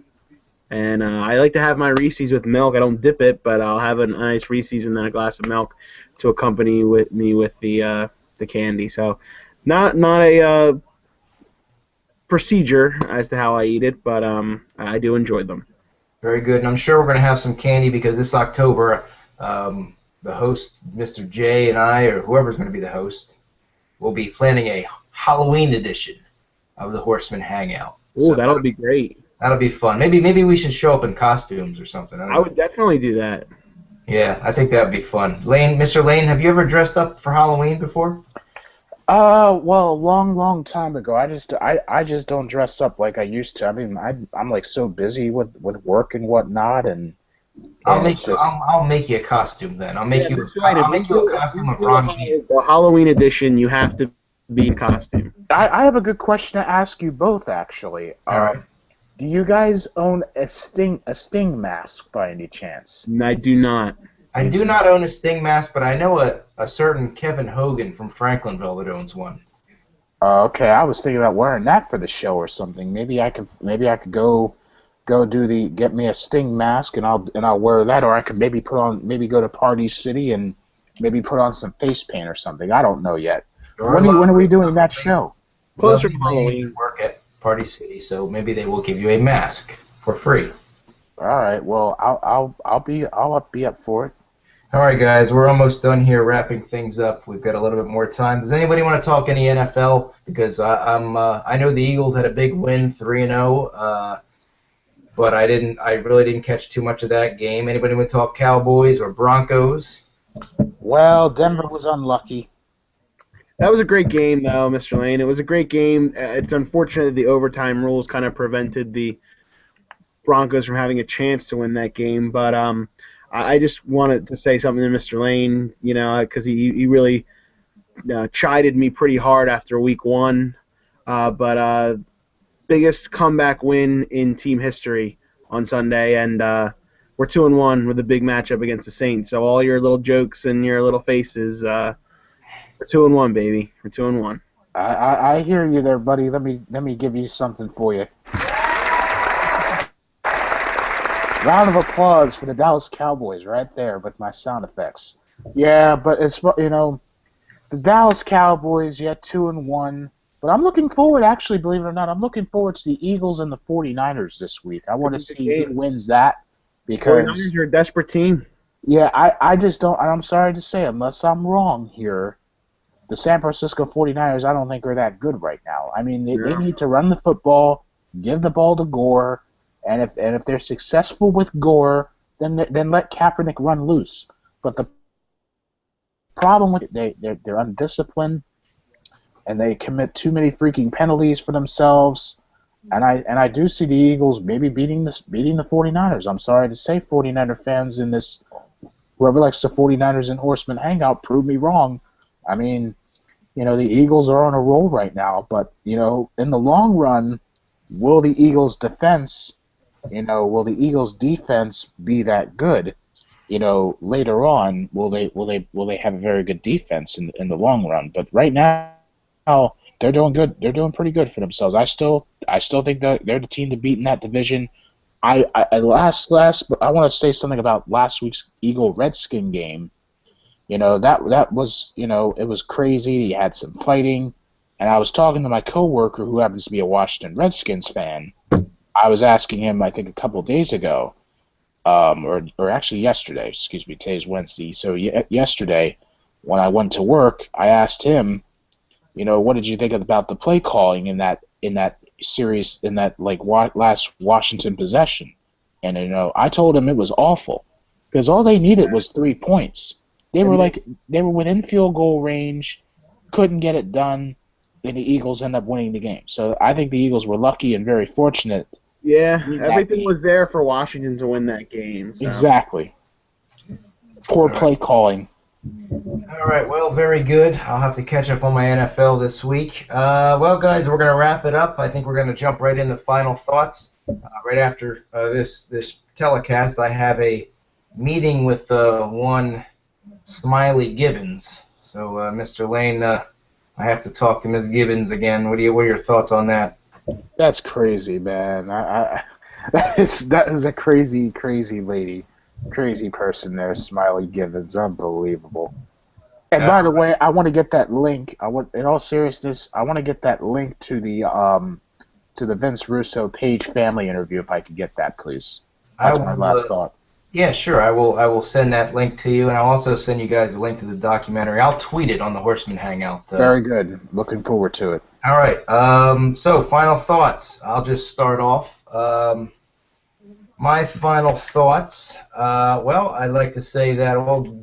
And I like to have my Reese's with milk. I don't dip it, but I'll have a nice Reese's and then a glass of milk to accompany with the candy. So not a procedure as to how I eat it, but I do enjoy them. Very good, and I'm sure we're going to have some candy because this October, the host, Mr. J, and I, or whoever's going to be the host, will be planning a Halloween edition of the Horsemen Hangout. Oh, that'll be great. That'll be fun. Maybe we should show up in costumes or something. I would definitely do that. Yeah, I think that would be fun. Mr. Lane, have you ever dressed up for Halloween before? Well, a long time ago. I just don't dress up like I used to. I mean, I'm like so busy with work and whatnot, and I'll make you a costume then. I'll make you a costume of Ron. The Halloween edition, you have to be in costume. I have a good question to ask you both, actually. All right. Do you guys own a Sting mask by any chance? I do not. I do not own a Sting mask, but I know a certain Kevin Hogan from Franklinville that owns one. Okay, I was thinking about wearing that for the show or something. Maybe I could go get me a Sting mask and I'll wear that, or I could maybe go to Party City and maybe put on some face paint or something. I don't know yet. When are we doing that show? Closer to Halloween. Work at Party City, so maybe they will give you a mask for free. All right. Well, I'll be up for it. All right, guys, we're almost done here, wrapping things up. We've got a little bit more time. Does anybody want to talk any NFL? Because I know the Eagles had a big win, 3-0, but I really didn't catch too much of that game. Anybody want to talk Cowboys or Broncos? Well, Denver was unlucky. That was a great game, though, Mr. Lane. It was a great game. It's unfortunate that the overtime rules kind of prevented the Broncos from having a chance to win that game. But I just wanted to say something to Mr. Lane, because he really chided me pretty hard after week one. But biggest comeback win in team history on Sunday, and we're 2-1 with a big matchup against the Saints. So all your little jokes and your little faces, we're 2-1, baby. We're 2-1. I hear you there, buddy. Let me give you something for you. Round of applause for the Dallas Cowboys right there with my sound effects. Yeah, but it's the Dallas Cowboys, 2-1. But I'm looking forward, actually, believe it or not, I'm looking forward to the Eagles and the 49ers this week. I want to see who wins that because 49ers are a desperate team. Yeah, I just don't. I'm sorry to say, unless I'm wrong here, the San Francisco 49ers I don't think are that good right now. I mean, they need to run the football, give the ball to Gore, and if they're successful with Gore, then let Kaepernick run loose. But the problem with they're undisciplined, and they commit too many freaking penalties for themselves. And I do see the Eagles maybe beating the 49ers. I'm sorry to say, 49er fans in this, whoever likes the 49ers and Horsemen Hangout, prove me wrong. I mean, the Eagles are on a roll right now, but in the long run, will the Eagles defense be that good? Later on, will they have a very good defense in the long run? But right now, they're doing good. They're doing pretty good for themselves. I still think that they're the team to beat in that division. But I want to say something about last week's Eagle-Redskin game. That was, it was crazy. You had some fighting, and I was talking to my coworker who happens to be a Washington Redskins fan. I was asking him, I think a couple of days ago, or actually yesterday. Excuse me. Today's Wednesday. So yesterday, when I went to work, I asked him, what did you think about the play calling in that series, in that last Washington possession? And I told him it was awful because all they needed was 3 points. They were within field goal range, couldn't get it done, and the Eagles end up winning the game. So I think the Eagles were lucky and very fortunate. Yeah, everything was there for Washington to win that game. So. Exactly. Poor play calling. All right, well, very good. I'll have to catch up on my NFL this week. Well, guys, we're going to wrap it up. I think we're going to jump right into final thoughts. Right after this telecast, I have a meeting with one Smiley Gibbons. So, Mr. Lane, I have to talk to Ms. Gibbons again. What are your thoughts on that? That's crazy, man. That is a crazy, crazy lady. Crazy person there, Smiley Gibbons. Unbelievable. And by the way, I want to get that link. In all seriousness, I want to get that link to the Vince Russo Page family interview if I could get that, please. That's my last thought. Yeah, sure. I will send that link to you, and I'll also send you guys the link to the documentary. I'll tweet it on the Horseman Hangout. Very good. Looking forward to it. All right. So final thoughts. I'll just start off. My final thoughts, well, I'd like to say that,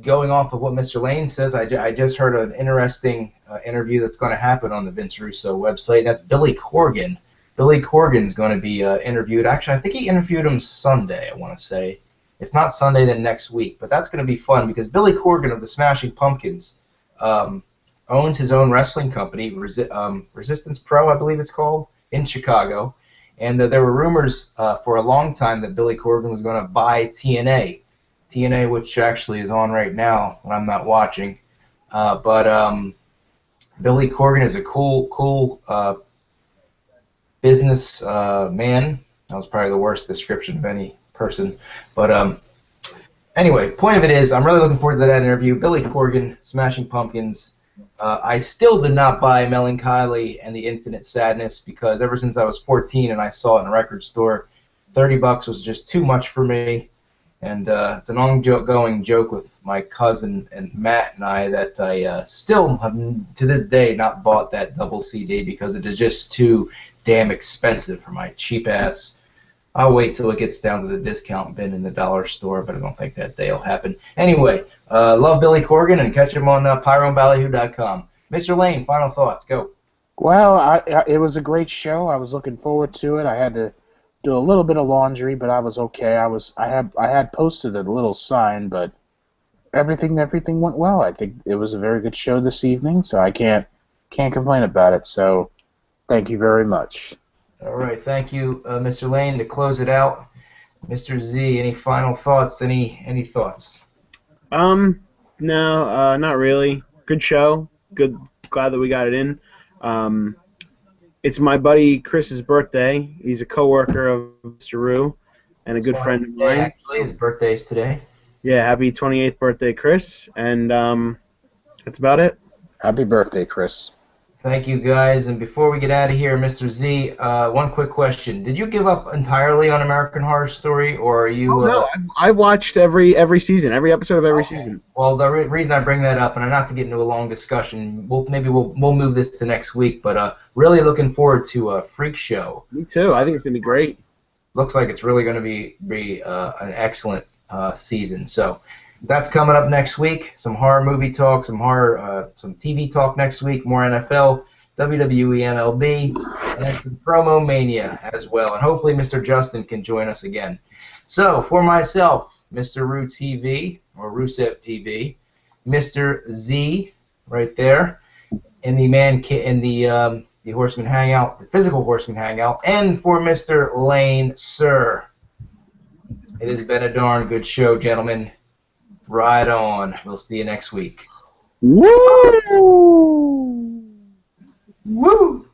going off of what Mr. Lane says, I just heard an interesting interview that's going to happen on the Vince Russo website. That's Billy Corgan. Billy Corgan's going to be interviewed. Actually, I think he interviewed him Sunday, I want to say. If not Sunday, then next week. But that's going to be fun because Billy Corgan of the Smashing Pumpkins owns his own wrestling company, Resistance Pro, I believe it's called, in Chicago. And there were rumors for a long time that Billy Corgan was going to buy TNA, which actually is on right now when I'm not watching. But Billy Corgan is a cool business man. That was probably the worst description of any person. But anyway, point of it is, I'm really looking forward to that interview. Billy Corgan, Smashing Pumpkins. I still did not buy Melancholy and the Infinite Sadness because ever since I was 14 and I saw it in a record store, $30 was just too much for me. And it's an ongoing joke with my cousin and Matt and I that I still have, to this day, not bought that double CD because it is just too damn expensive for my cheap ass. I'll wait till it gets down to the discount bin in the dollar store, but I don't think that day will happen. Anyway, love Billy Corgan and catch him on pyroandballyhoo.com. Mr. Lane, final thoughts. Go. Well, it was a great show. I was looking forward to it. I had to do a little bit of laundry, but I was okay. I had posted a little sign, but everything went well. I think it was a very good show this evening, so I can't complain about it. So, thank you very much. All right, thank you, Mr. Lane. To close it out, Mr. Z, any final thoughts? Any thoughts? No, not really. Good show. Good. Glad that we got it in. It's my buddy Chris's birthday. He's a coworker of Mr. Rue and a good friend of mine. Actually, his birthday's today. Yeah, happy 28th birthday, Chris. And that's about it. Happy birthday, Chris. Thank you, guys. And before we get out of here, Mr. Z, one quick question. Did you give up entirely on American Horror Story, or are you... no, I've watched every season, every episode of every season. Well, the reason I bring that up, and not to get into a long discussion, we'll move this to next week, but really looking forward to a Freak Show. Me too. I think it's going to be great. Looks like it's really going to be an excellent season. So that's coming up next week. Some horror movie talk, some TV talk next week, more NFL, WWE, MLB, and some promo mania as well. And hopefully Mr. Justin can join us again. So for myself, Mr. Rue TV, or Rusev TV, Mr. Z right there, in the Horsemen Hangout, the physical Horsemen Hangout, and for Mr. Lane, sir. It has been a darn good show, gentlemen. Right on. We'll see you next week. Woo! Woo!